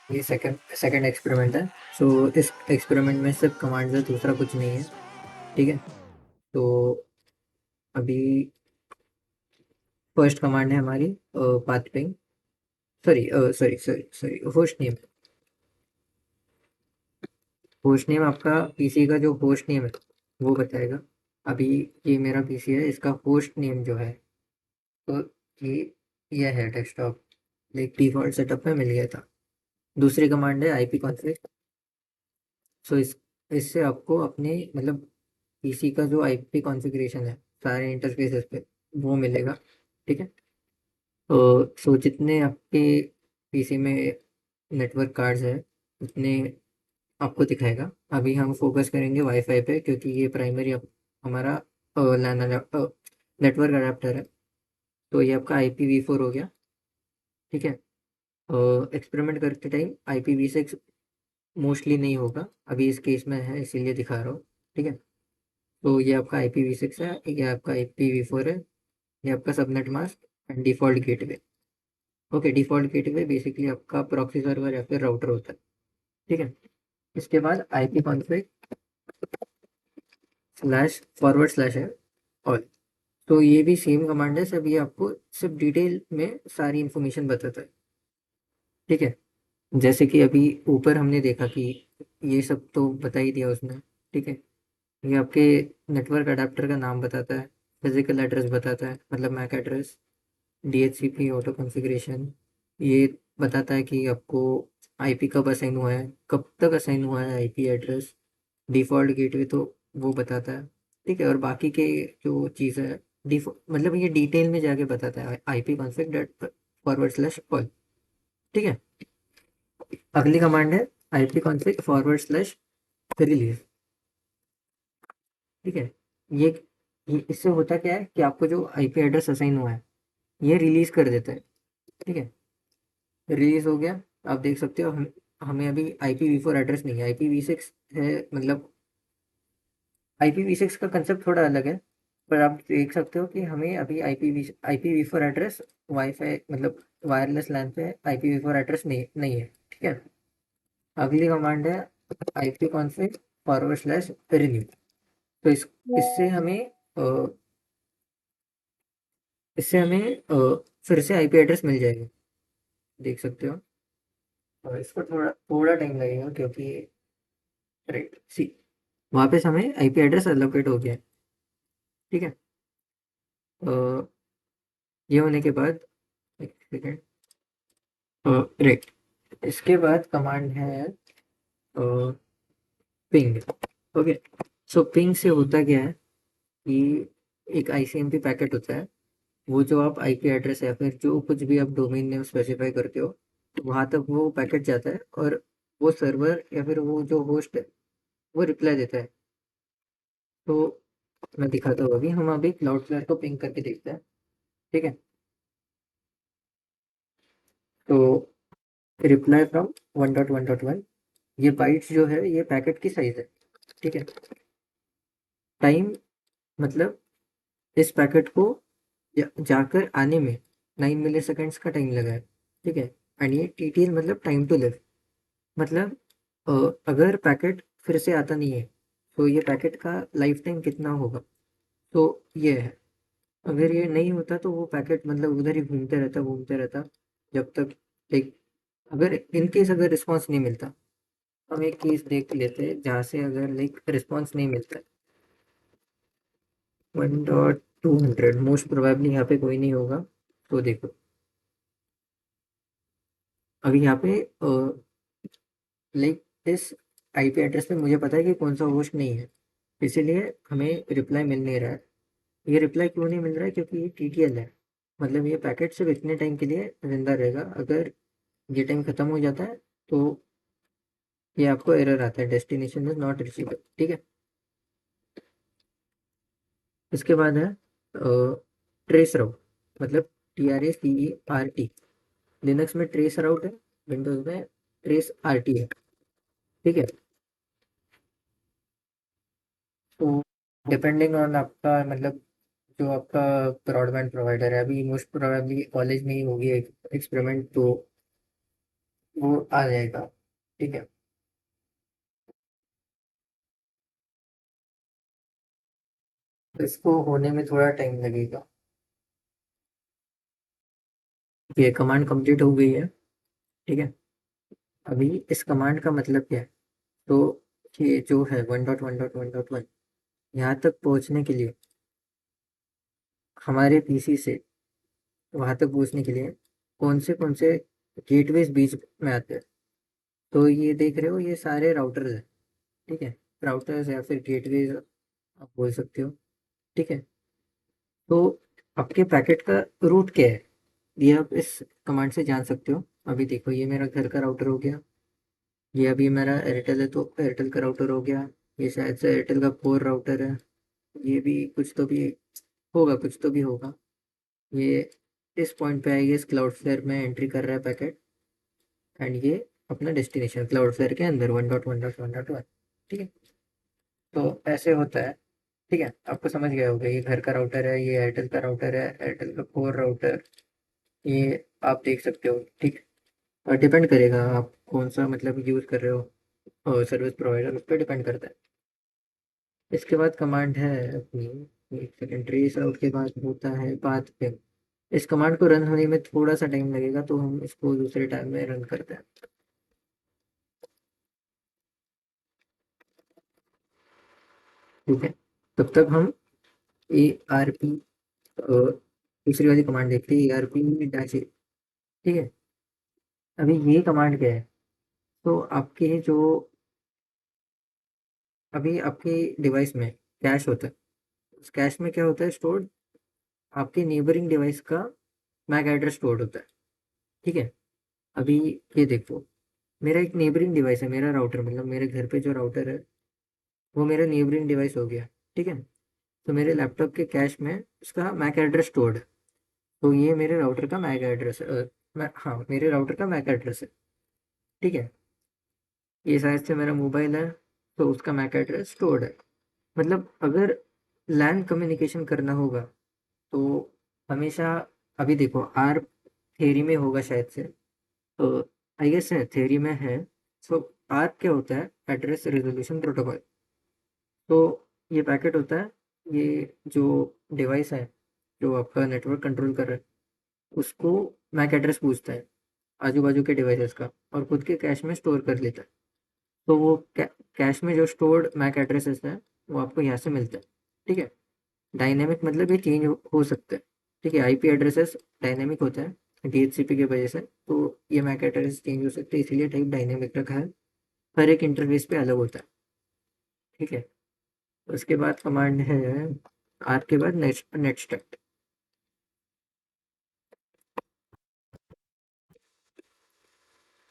ये second second experiment है। सो इस एक्सपेरिमेंट में सिर्फ कमांड्स है, दूसरा कुछ नहीं है। ठीक है। तो अभी फर्स्ट कमांड है हमारी path ping, sorry sorry sorry sorry host name. Host name आपका पीसी का जो होस्ट नेम है वो बताएगा। अभी ये मेरा पीसी है, इसका होस्ट नेम जो है, तो ये ये है डेस्कटॉप, एक डिफॉल्ट सेटअप में मिल गया था। दूसरी कमांड है आईपी कॉन्फ़िग। सो इससे आपको अपने मतलब पीसी का जो आईपी कॉन्फ़िगरेशन है सारे इंटरफेसेस पे वो मिलेगा। ठीक है। सो जितने आपके पीसी में नेटवर्क कार्ड्स है उतने आपको दिखाएगा। अभी हम फोकस करेंगे वाईफाई पे क्योंकि ये प्राइमरी हमारा लैन नेटवर्क अडेप्टर है। तो ये आपका IPv4 हो गया। ठीक है। एक्सपेरिमेंट करते टाइम IPv6 मोस्टली नहीं होगा, अभी इस केस में है इसीलिए दिखा रहा हूँ। ठीक है। तो ये आपका IPv6 है, ये आपका IPv4 है, ये आपका subnet mask and default gateway. Okay, default gateway basically आपका प्रॉक्सी सर्वर या फिर राउटर होता है। ठीक है। इसके बाद IP config slash forward slash है ऑल। तो ये भी सेम कमांड है, सब ये आपको सिर्फ डिटेल में सारी इन्फॉर्मेशन बताता है। ठीक है। जैसे कि अभी ऊपर हमने देखा कि ये सब तो बता ही दिया उसने। ठीक है। ये आपके नेटवर्क अडेप्टर का नाम बताता है, फिजिकल एड्रेस बताता है मतलब MAC address, DHCP auto configuration, ये बताता है कि आपको आईपी कब असाइन हुआ है, कब तक असाइन हुआ है आईपी एड्रेस। डिफ़ॉल्ट गेटवे तो वो बताता है। ठीक है। और बाकी के जो चीज़ है मतलब ये डिटेल में जाके बताता है IP config dot forward slash all. ठीक है। अगली कमांड है IP config forward slash release. ठीक है। ये इससे होता क्या है कि आपको जो आईपी एड्रेस असाइन हुआ है ये रिलीज कर देता है। ठीक है। रिलीज हो गया। आप देख सकते हो हमें अभी IPv4 एड्रेस नहीं है, IPv6 है। मतलब IPv6 का कंसेप्ट थोड़ा अलग है, पर आप देख सकते हो कि हमें अभी IPv4 एड्रेस वाईफाई मतलब वायरलेस लैन पे IPv4 एड्रेस नहीं है। ठीक है। अगली कमांड है IP config forward slash renew. तो इससे हमें फिर से आईपी एड्रेस मिल जाएगा, देख सकते हो। और इसको थोड़ा थोड़ा टाइम लगेगा क्योंकि राइट सी वापस हमें आईपी एड्रेस एलोकेट हो गया है। ठीक है। ये होने के बाद एक सेकेंड, राइट, इसके बाद कमांड है पिंग। ओके। सो पिंग से होता क्या है कि एक ICMP पैकेट होता है, वो जो आप आईपी एड्रेस या फिर जो कुछ भी आप डोमेन नेम स्पेसिफाई करते हो तो वहाँ तक वो पैकेट जाता है और वो सर्वर या फिर वो जो होस्ट है वो रिप्लाई देता है। तो मैं दिखाता हूँ, अभी हम अभी क्लाउडफ्लेयर को पिंग करके देखते हैं। ठीक है। तो रिप्लाई फ्रॉम 1.1.1, ये बाइट्स जो है ये पैकेट की साइज है। ठीक है। टाइम मतलब इस पैकेट को जाकर आने में 9 मिली सेकेंड्स का टाइम लगा है। ठीक है। एंड ये TTL मतलब टाइम टू लिव, मतलब अगर पैकेट फिर से आता नहीं है तो ये पैकेट का लाइफ टाइम कितना होगा। तो ये है, अगर ये नहीं होता तो वो पैकेट मतलब उधर ही घूमते रहता जब तक एक, अगर इन केस अगर रिस्पॉन्स नहीं मिलता। हम एक केस देख लेते हैं जहाँ से अगर लाइक रिस्पॉन्स नहीं मिलता है। 1.200 मोस्ट प्रोबेबली यहाँ पे कोई नहीं होगा। तो देखो अभी यहाँ पे लाइक इस आईपी एड्रेस पे मुझे पता है कि कौन सा होस्ट नहीं है, इसीलिए हमें रिप्लाई मिल नहीं रहा है। ये रिप्लाई क्यों नहीं मिल रहा है, क्योंकि ये TTL है, मतलब ये पैकेट सिर्फ इतने टाइम के लिए जिंदा रहेगा। अगर ये टाइम खत्म हो जाता है तो ये आपको एरर आता है, डेस्टिनेशन इज नॉट रीचेबल। ठीक है। इसके बाद है ट्रेस राउट, मतलब TRACERT। लिनक्स में ट्रेस राउट है, विंडोज में ट्रेस RT है। ठीक है। तो डिपेंडिंग ऑन आपका मतलब जो आपका ब्रॉडबैंड प्रोवाइडर है, अभी मोस्ट प्रोबेबली कॉलेज में ही होगी एक्सपेरिमेंट, तो वो आ जाएगा। ठीक है, तो इसको होने में थोड़ा टाइम लगेगा। ये कमांड कंप्लीट हो गई है। ठीक है, अभी इस कमांड का मतलब क्या है? तो ये जो है 1.1.1.1, यहाँ तक पहुँचने के लिए, हमारे पीसी से वहाँ तक पहुँचने के लिए कौन से गेटवेज बीच में आते हैं? तो ये देख रहे हो, ये सारे राउटर्स हैं। ठीक है, राउटर्स या फिर गेटवेज आप बोल सकते हो। ठीक है, तो आपके पैकेट का रूट क्या है, ये आप इस कमांड से जान सकते हो। अभी देखो, ये मेरा घर का राउटर हो गया, ये अभी मेरा एयरटेल है तो एयरटेल का राउटर हो गया, ये शायद से एयरटेल का कोर राउटर है, ये भी कुछ तो भी होगा, कुछ तो भी होगा। ये इस पॉइंट पे आएगी, इस क्लाउड फ्लेयर में एंट्री कर रहा है पैकेट, एंड ये अपना डेस्टिनेशन क्लाउड फ्लेयर के अंदर 1.1.1.1। ठीक है, तो ऐसे होता है। ठीक है, आपको समझ गया होगा, ये घर का राउटर है, ये एयरटेल का राउटर है, एयरटेल का कोर राउटर, ये आप देख सकते हो। ठीक, और डिपेंड करेगा आप कौन सा मतलब यूज़ कर रहे हो, और सर्विस प्रोवाइडर उस पर डिपेंड करता है। इसके बाद कमांड है अपनी, एक सेकेंड, ट्रेस आउट के बाद होता है पाथ पिन। इस कमांड को रन होने में थोड़ा सा टाइम लगेगा, तो हम इसको दूसरे टाइम में रन करते हैं। ठीक है, तब तक हम ए आर पी दूसरी वाली कमांड देखते हैं, ए आर पी डैश। ठीक है, अभी ये कमांड क्या है? तो आपके जो अभी आपके डिवाइस में कैश होता है, उस कैश में क्या होता है स्टोर्ड? आपके नेबरिंग डिवाइस का मैक एड्रेस स्टोर्ड होता है। ठीक है, अभी ये देखो, मेरा एक नेबरिंग डिवाइस है, मेरा राउटर मतलब मेरे घर पे जो राउटर है वो मेरा नेबरिंग डिवाइस हो गया। ठीक है, तो मेरे लैपटॉप के कैश में उसका मैक एड्रेस स्टोर्ड है। तो ये मेरे राउटर का मैक एड्रेस है, हाँ मेरे राउटर का मैक एड्रेस है। ठीक है, ये शायद से मेरा मोबाइल है, तो उसका मैक एड्रेस स्टोर्ड है। मतलब अगर लैन कम्युनिकेशन करना होगा तो हमेशा, अभी देखो आर थेरी में होगा शायद से, तो आई गेस है थेरी में है। सो आर क्या होता है? Address resolution protocol. तो ये पैकेट होता है, ये जो डिवाइस है जो आपका नेटवर्क कंट्रोल कर रहा है, उसको मैक एड्रेस पूछता है आजू बाजू के डिवाइसेस का, और खुद के कैश में स्टोर कर लेता है। तो वो कैश में जो स्टोर्ड मैक एड्रेसेस है वो आपको यहाँ से मिलता है। ठीक है, डायनेमिक मतलब ये चेंज हो सकता है। ठीक है, आईपी एड्रेसेस डायनेमिक होता है डीएचसीपी की वजह से, तो ये मैक एड्रेस चेंज हो सकते हैं, इसीलिए टाइप डायनेमिक रखा है। हर एक इंटरफेस पे अलग होता है। ठीक है, उसके बाद कमांड है आर के बाद नेट नेट स्टेट।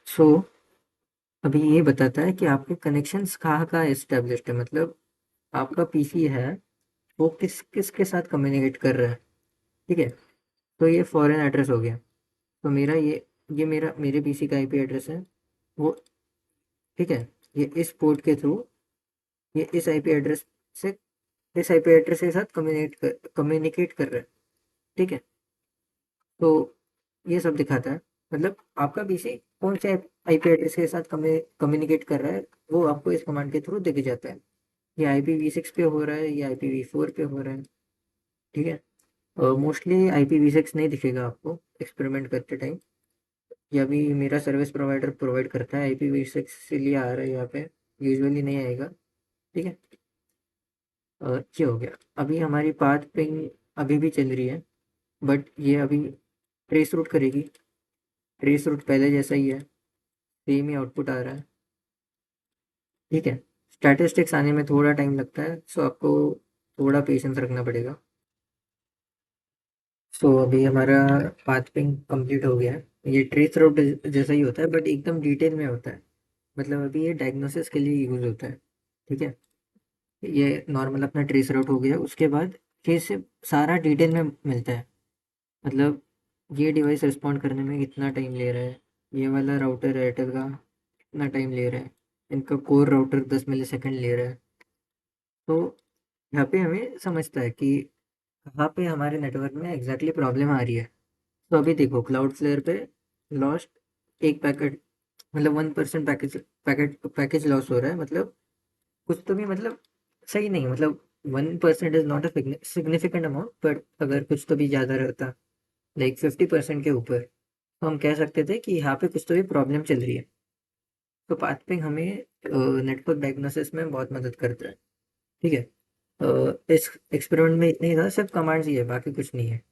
सो अभी ये बताता है कि आपके कनेक्शंस कहाँ कहाँ एस्टेब्लिश्ड है, मतलब आपका पीसी है वो किस किस के साथ कम्युनिकेट कर रहा है। ठीक है, तो ये फॉरेन एड्रेस हो गया, तो मेरा ये मेरा मेरे पीसी का आईपी एड्रेस है वो। ठीक है, ये इस पोर्ट के थ्रू ये से इस आईपी एड्रेस के साथ कम्युनिकेट कर रहा है। ठीक है, तो ये सब दिखाता है, मतलब आपका पीसी कौन से आईपी एड्रेस के साथ कम्युनिकेट कर रहा है, वो आपको इस कमांड के थ्रू दिख जाता है। ये IPv6 पे हो रहा है, ये IPv4 पे हो रहा है। ठीक है, मोस्टली IPv6 नहीं दिखेगा आपको एक्सपेरिमेंट करते टाइम, ये अभी मेरा सर्विस प्रोवाइडर प्रोवाइड करता है, IPv6 इसीलिए आ रहा है यहाँ पे, यूजुअली नहीं आएगा। ठीक है, ये हो गया। अभी हमारी पाथ पिंग अभी भी चल रही है, बट ये अभी ट्रेस रूट करेगी। ट्रेस रूट पहले जैसा ही है, सेम ही आउटपुट आ रहा है। ठीक है, स्टैटिस्टिक्स आने में थोड़ा टाइम लगता है, सो आपको थोड़ा पेशेंस रखना पड़ेगा। सो अभी हमारा पाथ पिंग कंप्लीट हो गया है, ये ट्रेस रूट जैसा ही होता है बट एकदम डिटेल में होता है, मतलब अभी ये डायग्नोसिस के लिए यूज होता है। ठीक है, ये नॉर्मल अपना ट्रेस रूट हो गया, उसके बाद फिर से सारा डिटेल में मिलता है, मतलब ये डिवाइस रिस्पॉन्ड करने में कितना टाइम ले रहा है, ये वाला राउटर एयरटेल का कितना टाइम ले रहा है, इनका कोर राउटर 10 मिली सेकेंड ले रहा है। तो यहाँ पे हमें समझता है कि कहाँ पे हमारे नेटवर्क में एग्जैक्टली प्रॉब्लम आ रही है। तो अभी देखो क्लाउड फ्लेयर पे लॉस्ट एक पैकेट मतलब 1% पैकेज लॉस हो रहा है, मतलब कुछ तो भी, मतलब सही नहीं, मतलब 1% is not a significant amount, but अगर कुछ तो भी ज़्यादा रहता, लाइक 50% के ऊपर, तो हम कह सकते थे कि यहाँ पे कुछ तो भी प्रॉब्लम चल रही है। तो पाथ पिंग हमें नेटवर्क डायग्नोसिस में बहुत मदद करता है। ठीक है, इस एक्सपेरिमेंट में इतना ही था, सिर्फ कमांड्स ही है, बाकी कुछ नहीं है।